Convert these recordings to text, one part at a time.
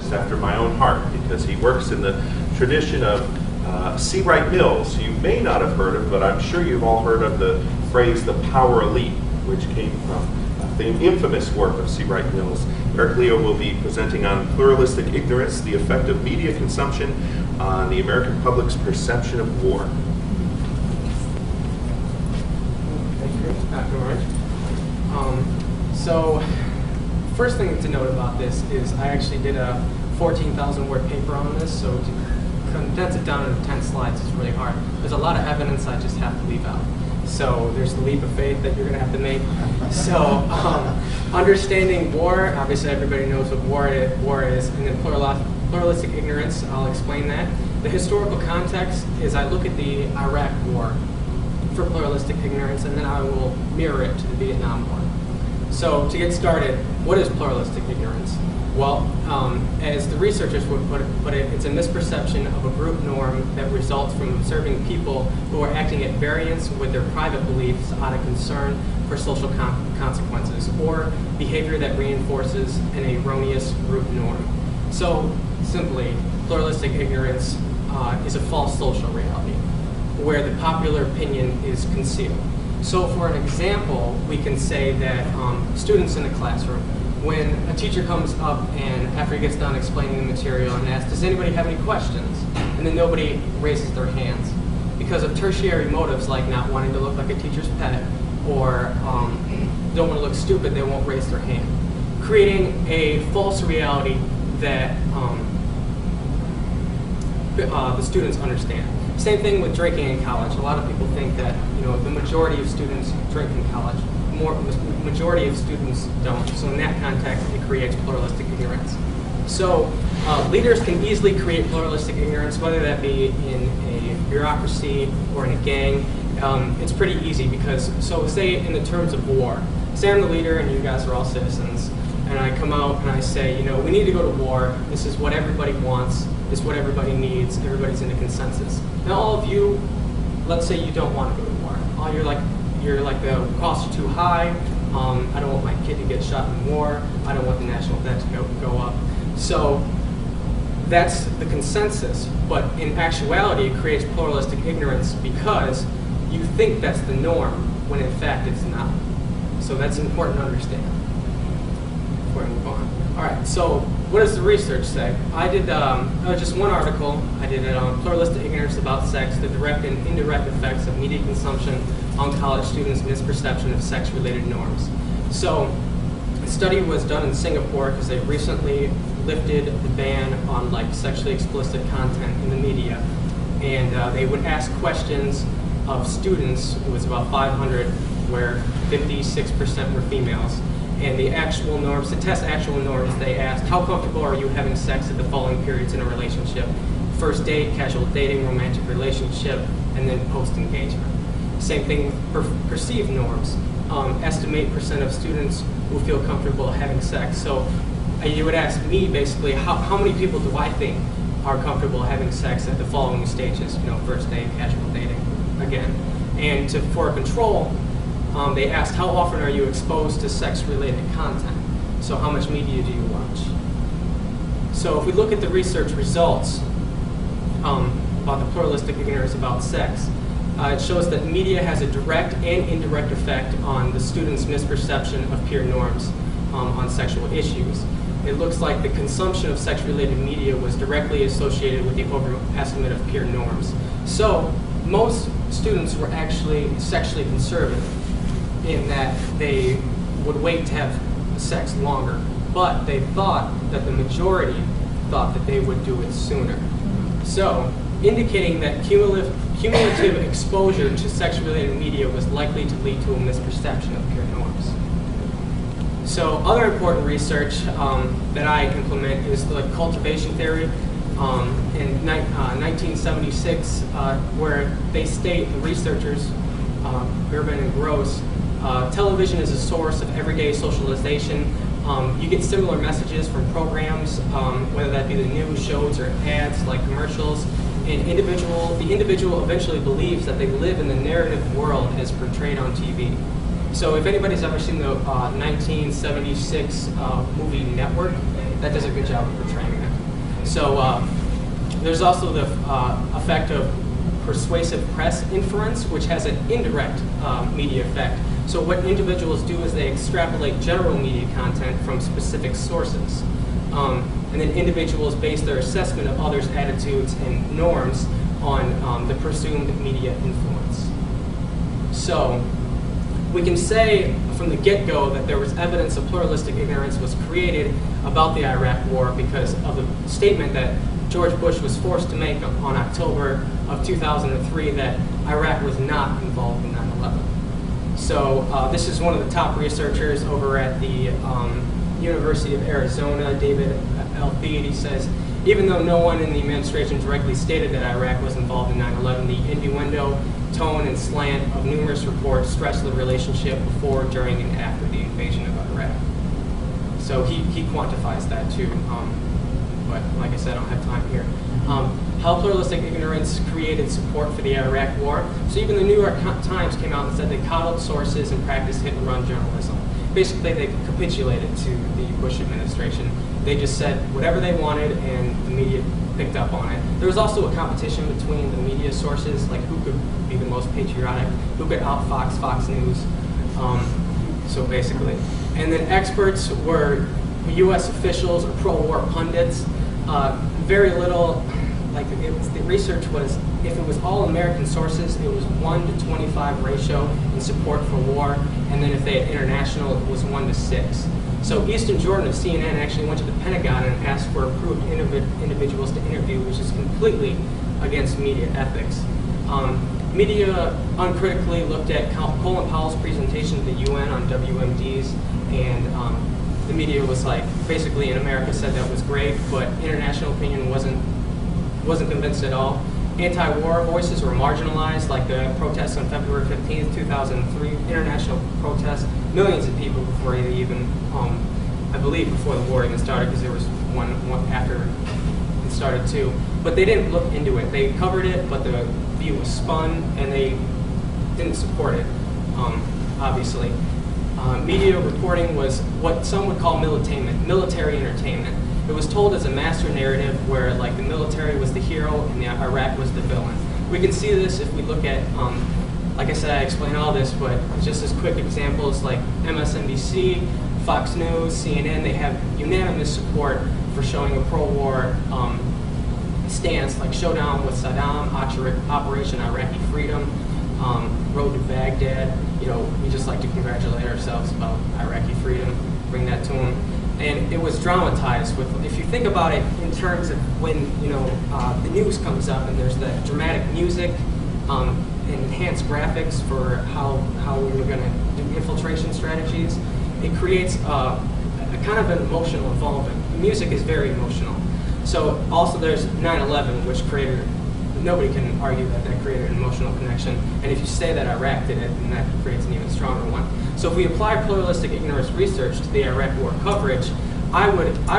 sociologist after my own heart because he works in the tradition of C. Wright Mills. You may not have heard of, but I'm sure you've all heard of the phrase "the power elite," which came from the infamous work of C. Wright Mills. Eric Leo will be presenting on pluralistic ignorance, the effect of media consumption on the American public's perception of war. Thank you, Dr. Orange. So, first thing to note about this is I actually did a 14,000 word paper on this, so to condense it down into 10 slides is really hard. There's a lot of evidence I just have to leave out. So there's the leap of faith that you're going to have to make. So understanding war, obviously everybody knows what war is, and then pluralistic ignorance, I'll explain that. The historical context is I look at the Iraq War for pluralistic ignorance, and then I will mirror it to the Vietnam War. So to get started, what is pluralistic ignorance? Well, as the researchers would put it, it's a misperception of a group norm that results from observing people who are acting at variance with their private beliefs out of concern for social consequences, or behavior that reinforces an erroneous group norm. So, simply, pluralistic ignorance is a false social reality, where the popular opinion is concealed. So for an example, we can say that students in the classroom, when a teacher comes up and after he gets done explaining the material and asks, does anybody have any questions? And then nobody raises their hands. Because of tertiary motives like not wanting to look like a teacher's pet or don't want to look stupid, they won't raise their hand. Creating a false reality that the students understand. Same thing with drinking in college. A lot of people think that the majority of students drink in college. The majority of students don't. So in that context, it creates pluralistic ignorance. So leaders can easily create pluralistic ignorance, whether that be in a bureaucracy or in a gang. It's pretty easy because, so say in the terms of war, say I'm the leader and you guys are all citizens, and I come out and I say, we need to go to war. This is what everybody wants. This is what everybody needs. Everybody's in a consensus. Now all of you, let's say you don't want to go to war. You're like the costs are too high. I don't want my kid to get shot in war. I don't want the national debt to go up. So that's the consensus. But in actuality, it creates pluralistic ignorance because you think that's the norm when in fact it's not. So that's important to understand before I move on. All right, so what does the research say? I did just one article. I did it on pluralistic ignorance about sex, the direct and indirect effects of media consumption on college students' misperception of sex-related norms. So the study was done in Singapore because they recently lifted the ban on sexually explicit content in the media. And they would ask questions of students, it was about 500, where 56% were females. And the actual norms, to test actual norms, they asked, how comfortable are you having sex at the following periods in a relationship? First date, casual dating, romantic relationship, and then post-engagement. Same thing with perceived norms. Estimate % of students who feel comfortable having sex. So you would ask me basically, how many people do I think are comfortable having sex at the following stages? First date, casual dating, again. And for a control, they asked, how often are you exposed to sex-related content? So how much media do you watch? So if we look at the research results about the pluralistic ignorance about sex, it shows that media has a direct and indirect effect on the students' misperception of peer norms on sexual issues. It looks like the consumption of sex-related media was directly associated with the overestimate of peer norms. So most students were actually sexually conservative in that they would wait to have sex longer, but they thought that the majority thought that they would do it sooner. So, indicating that cumulative exposure to sex-related media was likely to lead to a misperception of peer norms. So, other important research that I implement is the cultivation theory in 1976, where they state, the researchers, Urban and Gross, television is a source of everyday socialization. You get similar messages from programs, whether that be the news, shows, or ads like commercials. And the individual eventually believes that they live in the narrative world as portrayed on TV. So if anybody's ever seen the 1976 movie Network, that does a good job of portraying that. So there's also the effect of persuasive press inference, which has an indirect media effect. So what individuals do is they extrapolate general media content from specific sources. And then individuals base their assessment of others' attitudes and norms on the presumed media influence. So we can say from the get-go that there was evidence of pluralistic ignorance was created about the Iraq War because of the statement that George Bush was forced to make on October of 2003 that Iraq was not involved in 9/11. So this is one of the top researchers over at the University of Arizona, David L. Theed. He says, even though no one in the administration directly stated that Iraq was involved in 9/11, the innuendo, tone, and slant of numerous reports stress the relationship before, during, and after the invasion of Iraq. So he quantifies that too. But like I said, I don't have time here. How pluralistic ignorance created support for the Iraq War. So even the New York Times came out and said they coddled sources and practiced hit-and-run journalism. Basically, they capitulated to the Bush administration. They just said whatever they wanted, and the media picked up on it. There was also a competition between the media sources, like who could be the most patriotic, who could out-Fox Fox News. So basically. And then experts were U.S. officials or pro-war pundits. Very little, like the research was, if it was all American sources, it was 1 to 25 ratio in support for war, and then if they had international, it was 1 to 6. So Easton Jordan of CNN actually went to the Pentagon and asked for approved individuals to interview, which is completely against media ethics. Media uncritically looked at Colin Powell's presentation to the UN on WMDs, and the media was like, basically in America said that was great, but international opinion wasn't convinced at all. Anti-war voices were marginalized, like the protests on February 15th, 2003, international protests, millions of people before they even, I believe before the war even started, because there was one after it started too. But they didn't look into it. They covered it, but the view was spun, and they didn't support it, obviously. Media reporting was what some would call military entertainment. It was told as a master narrative where like the military was the hero and the Iraq was the villain. We can see this if we look at, like I said, I explain all this, but just as quick examples like MSNBC, Fox News, CNN, they have unanimous support for showing a pro-war stance, like Showdown with Saddam, Operation Iraqi Freedom, Road to Baghdad. You know, we just like to congratulate ourselves about Iraqi freedom, bring that to them. And it was dramatized with, if you think about it in terms of when, you know, the news comes up and there's that dramatic music and enhanced graphics for how we were going to do infiltration strategies, it creates a kind of an emotional involvement. The music is very emotional. So also there's 9/11, which created, nobody can argue that that created an emotional connection. And if you say that Iraq did it, then that creates an even stronger one. So if we apply pluralistic ignorance research to the Iraq War coverage, I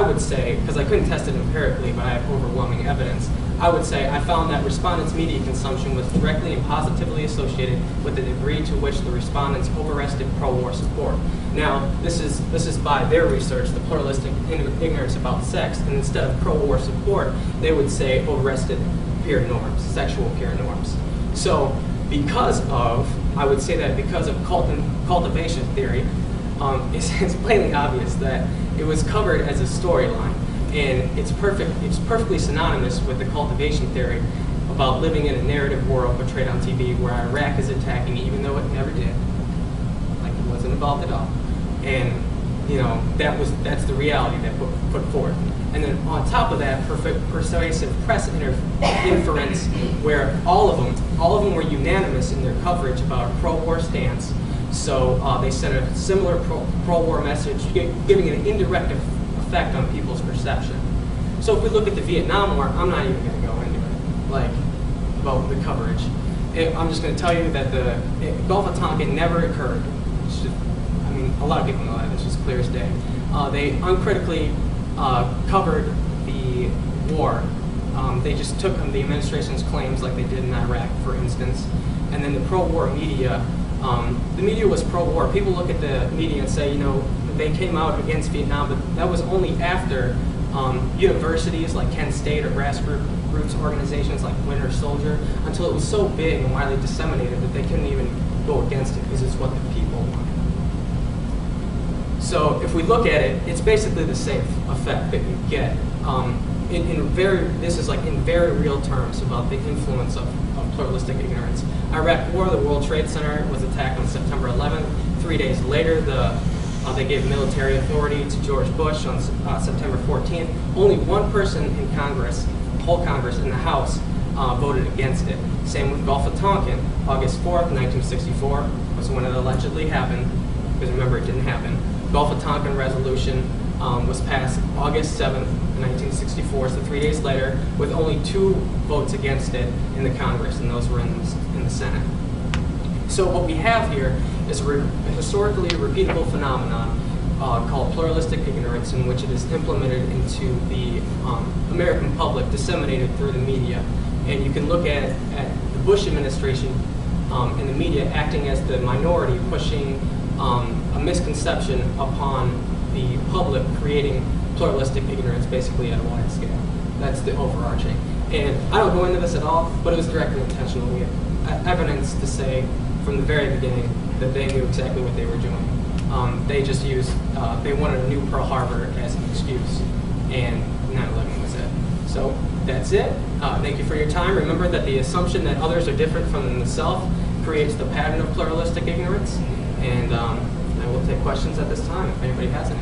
would say, because I couldn't test it empirically, but I have overwhelming evidence, I would say I found that respondents' media consumption was directly and positively associated with the degree to which the respondents overested pro-war support. Now, this is by their research, the pluralistic ignorance about sex, and instead of pro-war support, they would say overested peer norms, sexual peer norms. So because of, I would say that because of cultivation theory, it's plainly obvious that it was covered as a storyline, and it's perfectly synonymous with the cultivation theory about living in a narrative world portrayed on TV where Iraq is attacking even though it never did, like it wasn't involved at all. And you know, that's the reality that put forth. And then on top of that, persuasive press inference, where all of them were unanimous in their coverage about a pro-war stance. So they sent a similar pro-war message, giving an indirect effect on people's perception. So if we look at the Vietnam War, I'm not even going to go into it, like about the coverage. I'm just going to tell you that the Gulf of Tonkin never occurred. It's just, I mean, a lot of people know that. It's just clear as day. They uncritically covered the war. They just took the administration's claims like they did in Iraq, for instance. And then the pro-war media, the media was pro-war. People look at the media and say, you know, they came out against Vietnam, but that was only after universities like Kent State or grassroots organizations like Winter Soldier, until it was so big and widely disseminated that they couldn't even go against it because it's what the people wanted. So if we look at it, it's basically the same effect that you get. This is like in very real terms about the influence of pluralistic ignorance. Iraq War, the World Trade Center was attacked on September 11th. 3 days later, they gave military authority to George Bush on September 14th. Only one person in Congress, whole Congress in the House, voted against it. Same with Gulf of Tonkin. August 4th, 1964 was when it allegedly happened, because remember, it didn't happen. Gulf of Tonkin resolution was passed August 7th, 1964, so 3 days later, with only 2 votes against it in the Congress, and those were in the Senate. So what we have here is a historically repeatable phenomenon called pluralistic ignorance, in which it is implemented into the American public, disseminated through the media. And you can look at the Bush administration and the media acting as the minority, pushing a misconception upon the public, creating pluralistic ignorance basically at a wide scale. That's the overarching. And I don't go into this at all, but it was directly intentional. We have evidence to say from the very beginning that they knew exactly what they were doing. They just used, they wanted a new Pearl Harbor as an excuse, and 9/11 was it. So that's it. Thank you for your time. Remember that the assumption that others are different from the self creates the pattern of pluralistic ignorance. And I will take questions at this time if anybody has any.